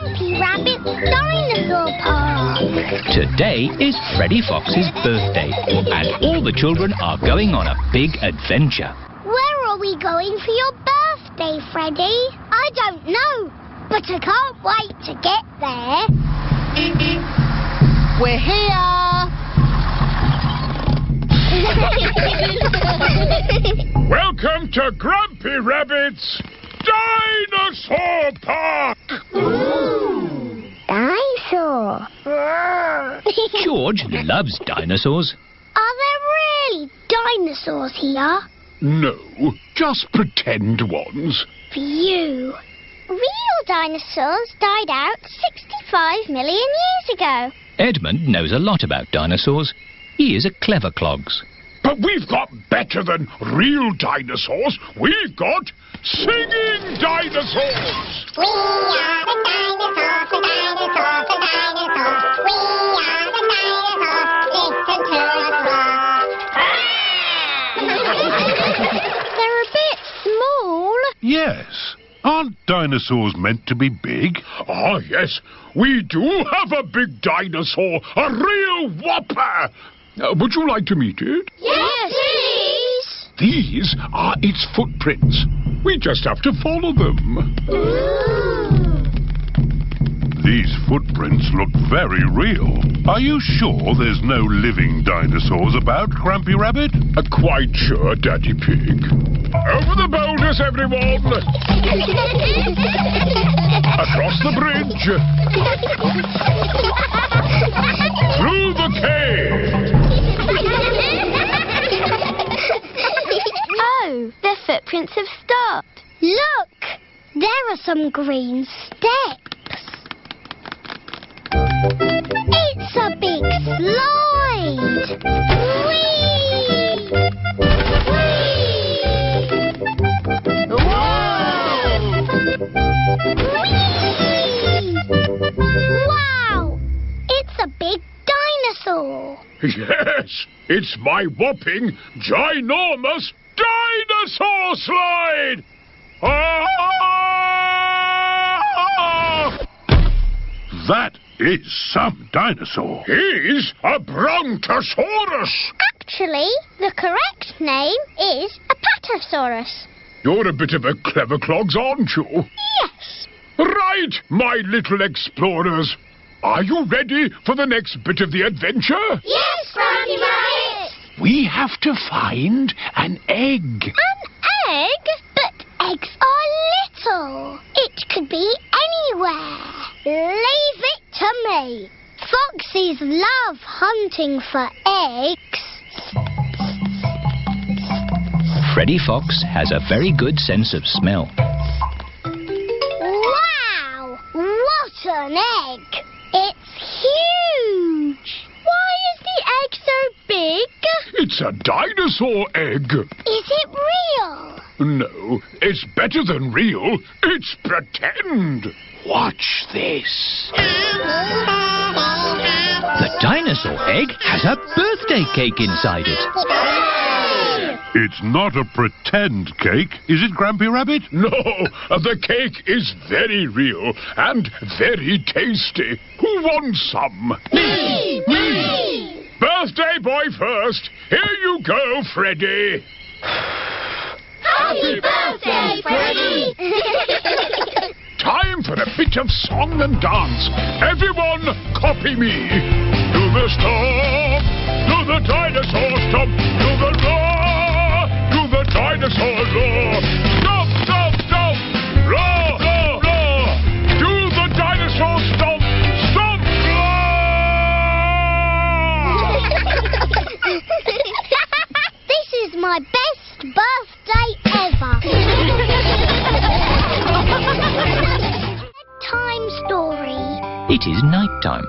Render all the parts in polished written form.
Grampy Rabbit's Dinosaur Park. Today is Freddy Fox's birthday, and all the children are going on a big adventure. Where are we going for your birthday, Freddy? I don't know, but I can't wait to get there. We're here! Welcome to Grampy Rabbit's Dinosaur Park! Ooh. Dinosaur. George loves dinosaurs. Are there really dinosaurs here? No, just pretend ones. Phew. Real dinosaurs died out 65 million years ago. Edmund knows a lot about dinosaurs. He is a clever clogs. But we've got better than real dinosaurs. We've got singing dinosaurs. We are the dinosaurs, the dinosaurs, the dinosaurs. We are the dinosaurs, listen to us roar. They're a bit small. Yes. Aren't dinosaurs meant to be big? Ah, yes. We do have a big dinosaur, a real whopper. Would you like to meet it? Yes, please. These are its footprints. We just have to follow them. Ooh. These footprints look very real. Are you sure there's no living dinosaurs about, Grampy Rabbit? Quite sure, Daddy Pig. Over the boulders, everyone! Across the bridge! Through the cave! Oh, their footprints have stopped. Look! There are some green steps. It's a big slide! Whee! Whee! Wow! It's a big dinosaur! Yes, it's my whopping, ginormous dinosaur slide! Ah! That is some dinosaur. He's a brontosaurus! Actually, the correct name is a patasaurus. You're a bit of a clever clogs, aren't you? Yes. Right, my little explorers. Are you ready for the next bit of the adventure? Yes, Grampy Rabbit. We have to find an egg. An egg? But eggs are little. It could be anywhere. Leave it to me. Foxes love hunting for eggs. Freddy Fox has a very good sense of smell. Wow! What an egg! It's huge! Why is the egg so big? It's a dinosaur egg. Is it real? No, it's better than real. It's pretend. Watch this. The dinosaur egg has a birthday cake inside it. It's not a pretend cake, is it, Grampy Rabbit? No, the cake is very real and very tasty. Who wants some? Me! Me! Birthday boy first. Here you go, Freddy. Happy birthday, Freddy! Time for a bit of song and dance. Everyone, copy me. Do the stomp, do the dinosaur stomp, do the roar, do the dinosaur roar. Stomp, stomp, stomp, roar, roar, roar. Do the dinosaur stomp, stomp, roar. This is my best birthday ever. Bedtime Story. It is night time.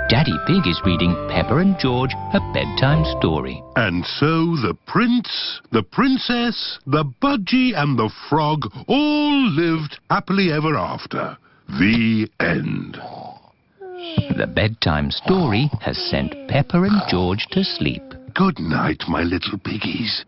Daddy Pig is reading Peppa and George a bedtime story. And so the prince, the princess, the budgie and the frog all lived happily ever after. The end. The bedtime story has sent Peppa and George to sleep. Good night, my little piggies.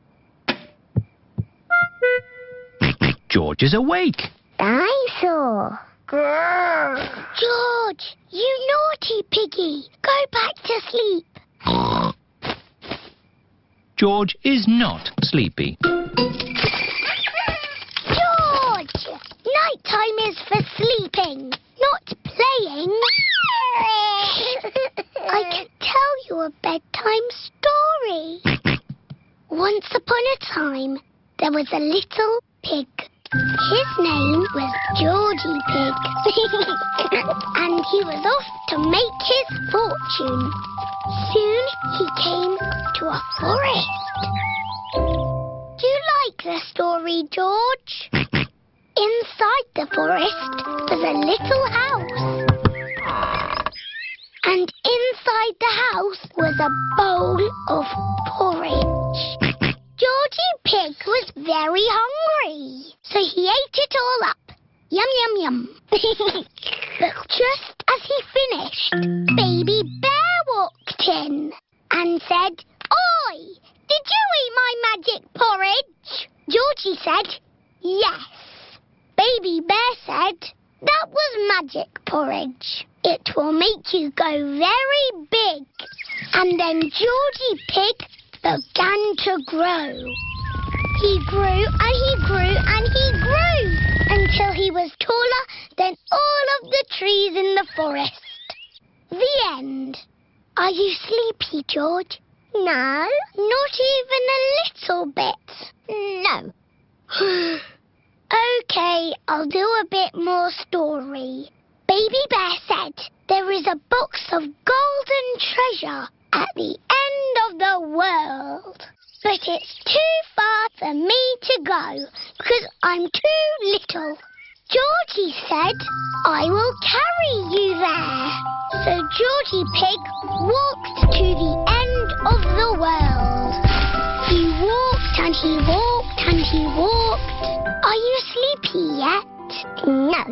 George is awake. Dinosaur. Grrr. George, you naughty piggy. Go back to sleep. George is not sleepy. George! Nighttime is for sleeping, not playing. I can tell you a bedtime story. Once upon a time, there was a little pig. His name was Georgie Pig. And he was off to make his fortune. Soon he came to a forest. Do you like the story, George? Inside the forest was a little house. And inside the house was a bowl of porridge. Georgie Pig was very hungry, so he ate it all up. Yum, yum, yum. But just as he finished, Baby Bear walked in and said, "Oi, did you eat my magic porridge?" Georgie said, "Yes." Baby Bear said, "That was magic porridge. It will make you go very big." And then Georgie Pig began to grow. He grew and he grew and he grew until he was taller than all of the trees in the forest. The end. Are you sleepy, George? No, not even a little bit. No. OK, I'll do a bit more story. Baby Bear said there is a box of golden treasure at the end of the world. But it's too far for me to go because I'm too little. Georgie said, "I will carry you there." So Georgie Pig walked to the end of the world. He walked and he walked and he walked. Are you sleepy yet? No.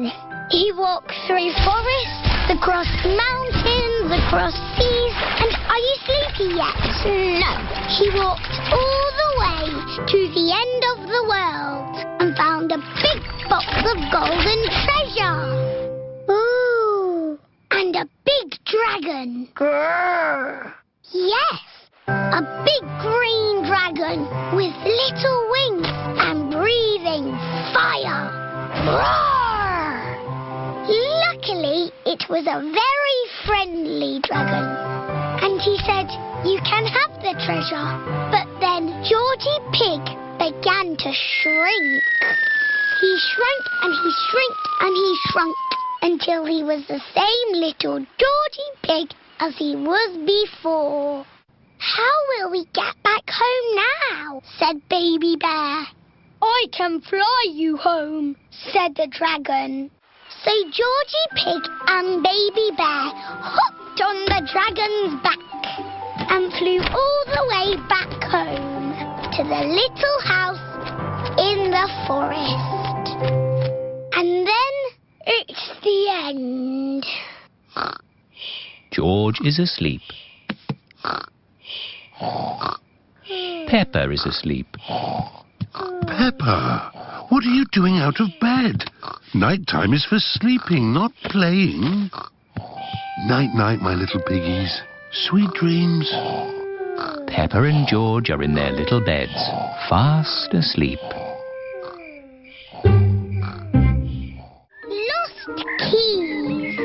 He walked through forests, across mountains, across seas, and are you sleepy yet? No. He walked all the way to the end of the world and found a big box of golden treasure. Ooh, and a big dragon. Grrr. Yes, a big green dragon with little wings and breathing fire. Roar! Luckily, it was a very friendly dragon. And he said, "You can have the treasure." But then Georgie Pig began to shrink. He shrank and he shrinked and he shrunk until he was the same little Georgie Pig as he was before. "How will we get back home now?" said Baby Bear. "I can fly you home," said the dragon. So Georgie Pig and Baby Bear hopped on the dragon's back and flew all the way back home to the little house in the forest. And then it's the end. George is asleep. Peppa is asleep. Peppa, what are you doing out of bed? Nighttime is for sleeping, not playing. Night-night, my little piggies. Sweet dreams. Peppa and George are in their little beds, fast asleep. Lost keys.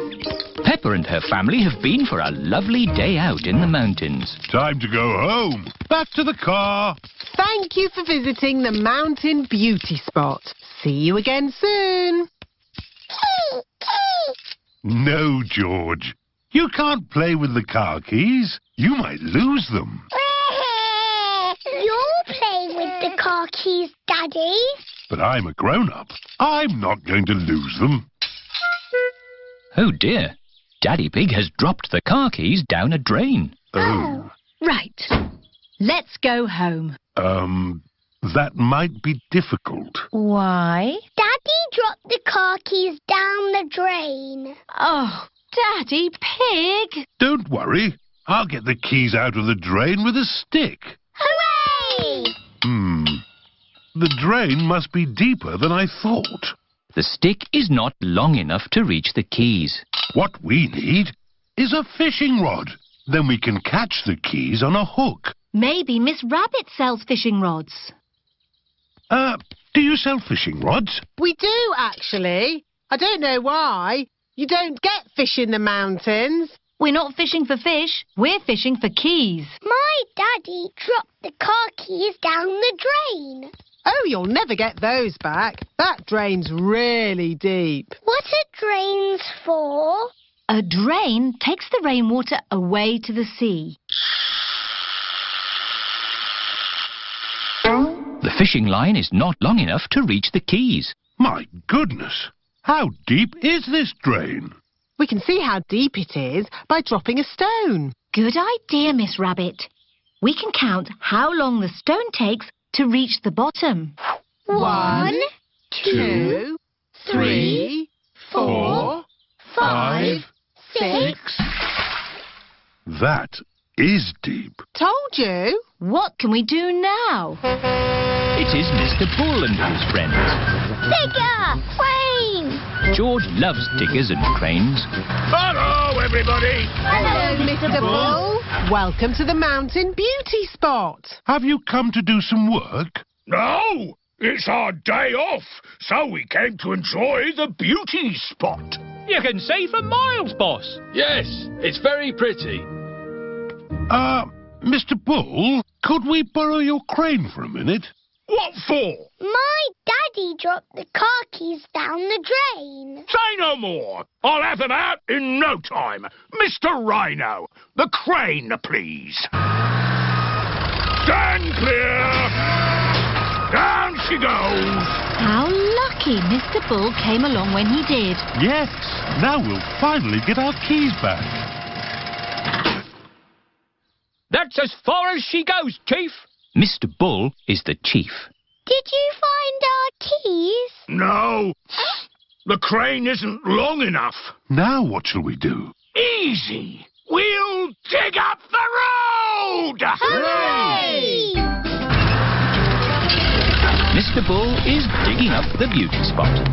Peppa and her family have been for a lovely day out in the mountains. Time to go home. Back to the car. Thank you for visiting the Mountain Beauty Spot. See you again soon. No, George. You can't play with the car keys. You might lose them. You'll play with the car keys, Daddy. But I'm a grown-up. I'm not going to lose them. Oh dear, Daddy Pig has dropped the car keys down a drain. Oh. Right. Let's go home. That might be difficult. Why? Daddy dropped the car keys down the drain. Oh, Daddy Pig. Don't worry. I'll get the keys out of the drain with a stick. Hooray! The drain must be deeper than I thought. The stick is not long enough to reach the keys. What we need is a fishing rod. Then we can catch the keys on a hook. Maybe Miss Rabbit sells fishing rods. Do you sell fishing rods? We do, actually. I don't know why. You don't get fish in the mountains. We're not fishing for fish, we're fishing for keys. My daddy dropped the car keys down the drain. Oh, you'll never get those back. That drain's really deep. What are drains for? A drain takes the rainwater away to the sea. The fishing line is not long enough to reach the keys. My goodness! How deep is this drain? We can see how deep it is by dropping a stone. Good idea, Miss Rabbit. We can count how long the stone takes to reach the bottom. 1, 2, 3, 4, 5, 6. That is deep. Told you. What can we do now? It is Mr. Bull and his friends. Digger! Crane! George loves diggers and cranes. Hello, everybody. Hello, Mr. Bull. Welcome to the Mountain Beauty Spot. Have you come to do some work? No, it's our day off, so we came to enjoy the beauty spot. You can see for miles, boss. Yes, it's very pretty. Mr. Bull, could we borrow your crane for a minute? What for? My daddy dropped the car keys down the drain. Say no more. I'll have them out in no time. Mr. Rhino, the crane, please. Stand clear. Down she goes. How lucky Mr. Bull came along when he did. Yes. Now we'll finally get our keys back. That's as far as she goes, Chief. Mr. Bull is the chief. Did you find our keys? No. The crane isn't long enough. Now what shall we do? Easy. We'll dig up the road. Hooray! Mr. Bull is digging up the beauty spot.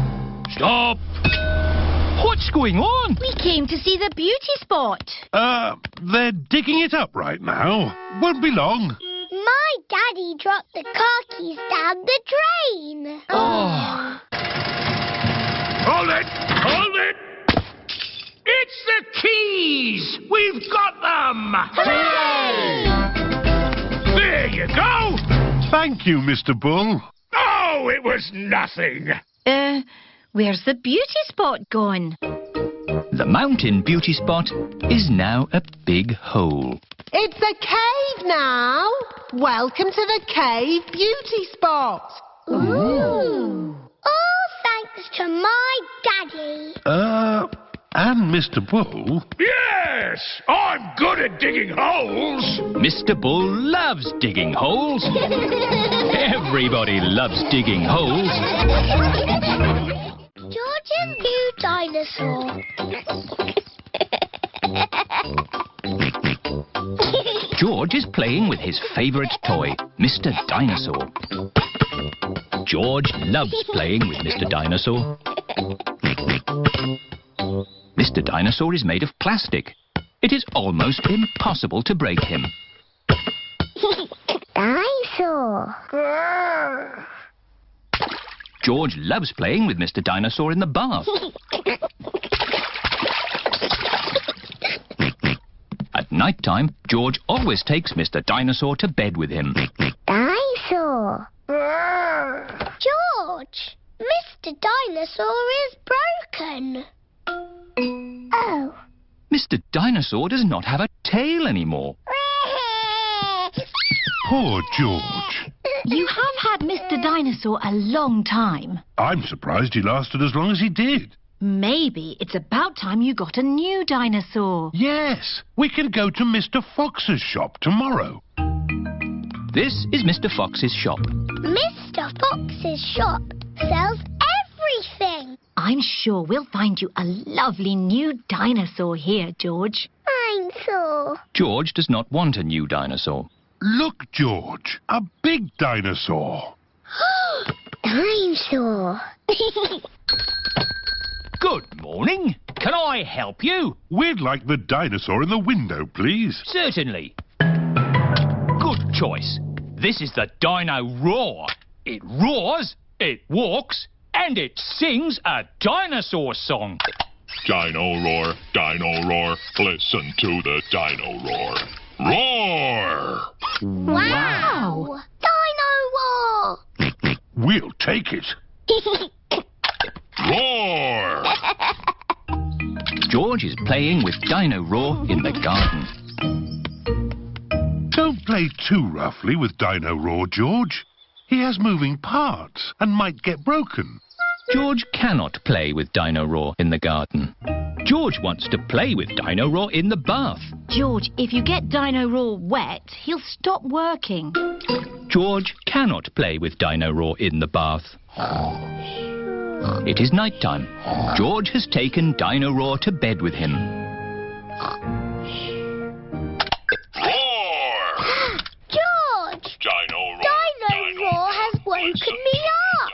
Stop! What's going on? We came to see the beauty spot. They're digging it up right now. Won't be long. My daddy dropped the car keys down the drain. Oh. Hold it! Hold it! It's the keys! We've got them! Hooray! There you go! Thank you, Mr. Bull. Oh, it was nothing. Where's the beauty spot gone? The mountain beauty spot is now a big hole. It's a cave now. Welcome to the cave beauty spot. Ooh. All thanks to my daddy. And Mr. Bull. Yes! I'm good at digging holes. Mr. Bull loves digging holes. Everybody loves digging holes. George's new dinosaur. George is playing with his favourite toy, Mr. Dinosaur. George loves playing with Mr. Dinosaur. Mr. Dinosaur is made of plastic. It is almost impossible to break him. Dinosaur. Grrr. George loves playing with Mr. Dinosaur in the bath. At night time, George always takes Mr. Dinosaur to bed with him. Dinosaur. Grrr. George, Mr. Dinosaur is broken. Oh. Mr. Dinosaur does not have a tail anymore. Poor George. You have had Mr. Dinosaur a long time. I'm surprised he lasted as long as he did. Maybe it's about time you got a new dinosaur. Yes, we can go to Mr. Fox's shop tomorrow. This is Mr. Fox's shop. Mr. Fox's shop sells everything. I'm sure we'll find you a lovely new dinosaur here, George. Dinosaur. George does not want a new dinosaur. Look, George, a big dinosaur. Dinosaur. Good morning. Can I help you? We'd like the dinosaur in the window, please. Certainly. Good choice. This is the Dino Roar. It roars, it walks, and it sings a dinosaur song. Dino roar, listen to the dino roar. Roar! Wow! Dino Roar! We'll take it. Roar! George is playing with Dino Roar in the garden. Don't play too roughly with Dino Roar, George. He has moving parts and might get broken. George cannot play with Dino Roar in the garden. George wants to play with Dino Roar in the bath. George, if you get Dino Roar wet, he'll stop working. George cannot play with Dino Roar in the bath. It is night time. George has taken Dino Roar to bed with him. Roar! George! Dino roar! Dino Roar has woken me up!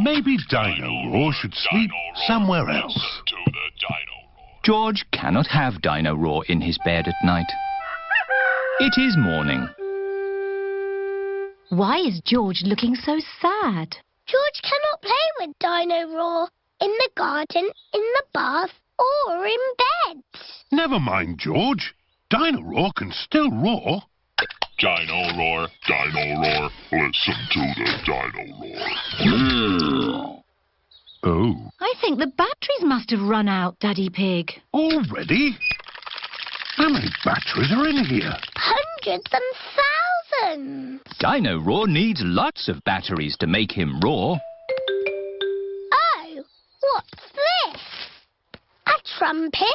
Maybe Dino Roar should sleep somewhere else. Listen to the dino roar. George cannot have Dino Roar in his bed at night. It is morning. Why is George looking so sad? George cannot play with Dino Roar in the garden, in the bath, or in bed. Never mind, George. Dino Roar can still roar. Dino roar, listen to the dino roar. Oh, I think the batteries must have run out, Daddy Pig. already? How many batteries are in here? Hundreds and thousands. Dino Roar needs lots of batteries to make him roar. Oh, what's this? A trumpet?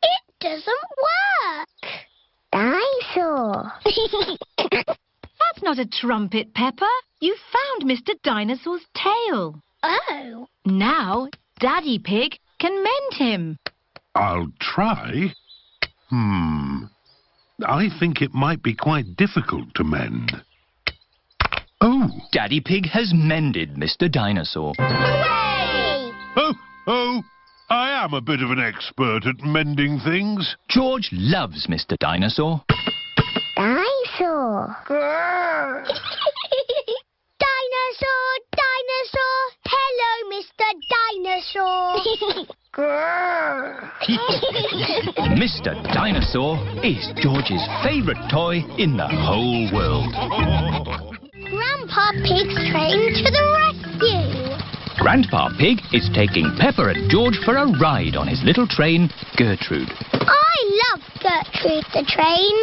It doesn't work. Dinosaur. That's not a trumpet, Peppa. You found Mr. Dinosaur's tail. Oh. Now, Daddy Pig can mend him. I'll try. I think it might be quite difficult to mend. Oh, Daddy Pig has mended Mr. Dinosaur. Hooray! oh, I am a bit of an expert at mending things. George loves Mr. Dinosaur. Dinosaur. Dinosaur, dinosaur. Hello, Mr. Dinosaur. Mr. Dinosaur is George's favourite toy in the whole world. Grandpa Pig's train to the rescue. Grandpa Pig is taking Peppa and George for a ride on his little train, Gertrude. I love Gertrude the train.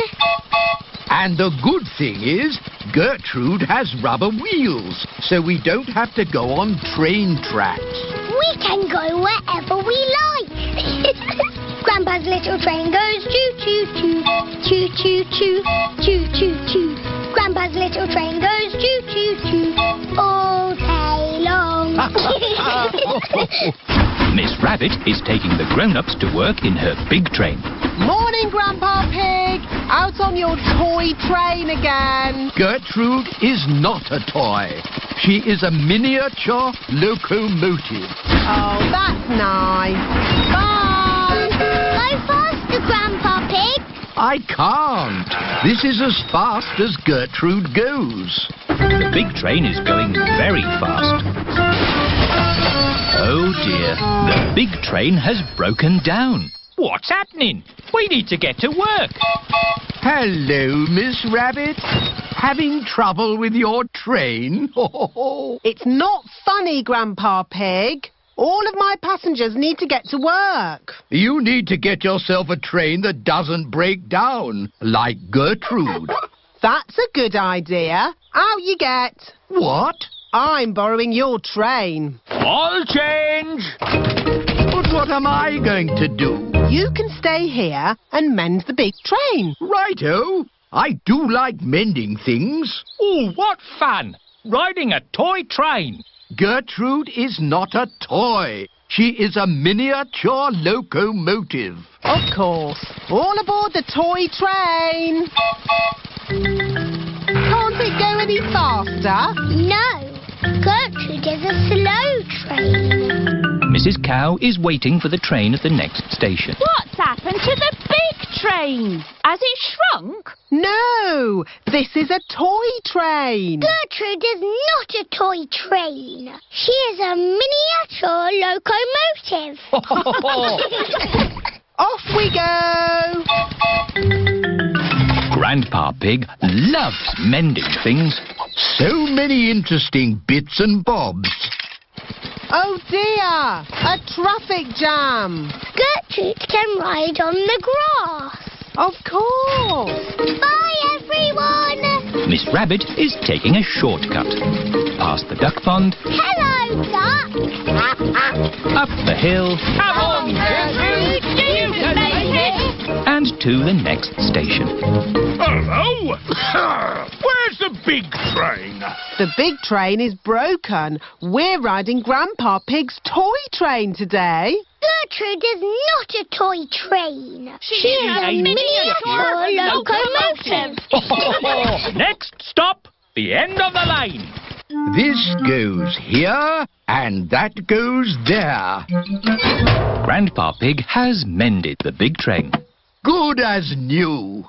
And the good thing is, Gertrude has rubber wheels, so we don't have to go on train tracks. We can go wherever we like. Grandpa's little train goes choo-choo-choo, choo-choo-choo, choo-choo-choo. Grandpa's little train goes choo-choo-choo all day long. Miss Rabbit is taking the grown-ups to work in her big train. Morning, Grandpa Pig. Out on your toy train again. Gertrude is not a toy. She is a miniature locomotive. Oh, that's nice. Bye. Go faster, Grandpa Pig. I can't. This is as fast as Gertrude goes. The big train is going very fast. Oh dear, the big train has broken down. What's happening? We need to get to work. Hello, Miss Rabbit. Having trouble with your train? It's not funny, Grandpa Pig. All of my passengers need to get to work. You need to get yourself a train that doesn't break down, like Gertrude. That's a good idea. Out you get. What? I'm borrowing your train. I'll change. But what am I going to do? You can stay here and mend the big train. Righto. I do like mending things. Oh, what fun! Riding a toy train. Gertrude is not a toy. She is a miniature locomotive. Of course. All aboard the toy train. Can't it go any faster? No, Gertrude is a slow train. Mrs. Cow is waiting for the train at the next station. What's happened to the big train? Has it shrunk? No, this is a toy train. Gertrude is not a toy train. She is a miniature locomotive. Off we go. Grandpa Pig loves mending things. So many interesting bits and bobs. Oh dear, a traffic jam. Gertrude can ride on the grass. Of course. Bye, everyone. Miss Rabbit is taking a shortcut. Past the duck pond, Hello, duck. up the hill, Come on, Gertrude. You can make it. and to the next station. Hello? Where's the big train? The big train is broken. We're riding Grandpa Pig's toy train today. Gertrude is not a toy train. She is a miniature locomotive. Next stop, the end of the lane. This goes here, and that goes there. Grandpa Pig has mended the big train. Good as new.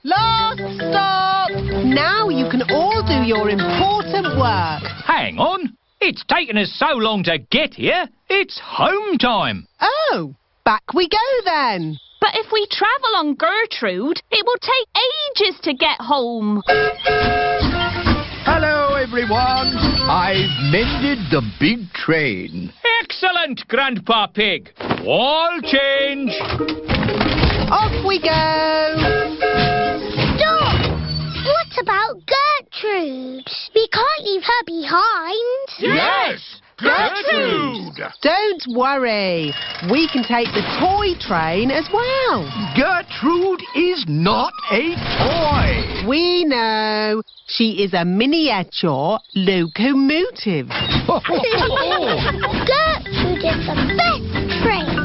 Last stop. Now you can all do your important work. Hang on, it's taken us so long to get here. It's home time. Oh, back we go then. But if we travel on Gertrude, it will take ages to get home. Hello, everyone. I've mended the big train. Excellent, Grandpa Pig. All change. Off we go. Stop! What about Gertrude? We can't leave her behind. Yes! Gertrude! Don't worry. We can take the toy train as well. Gertrude is not a toy. We know. She is a miniature locomotive. Gertrude is the best train.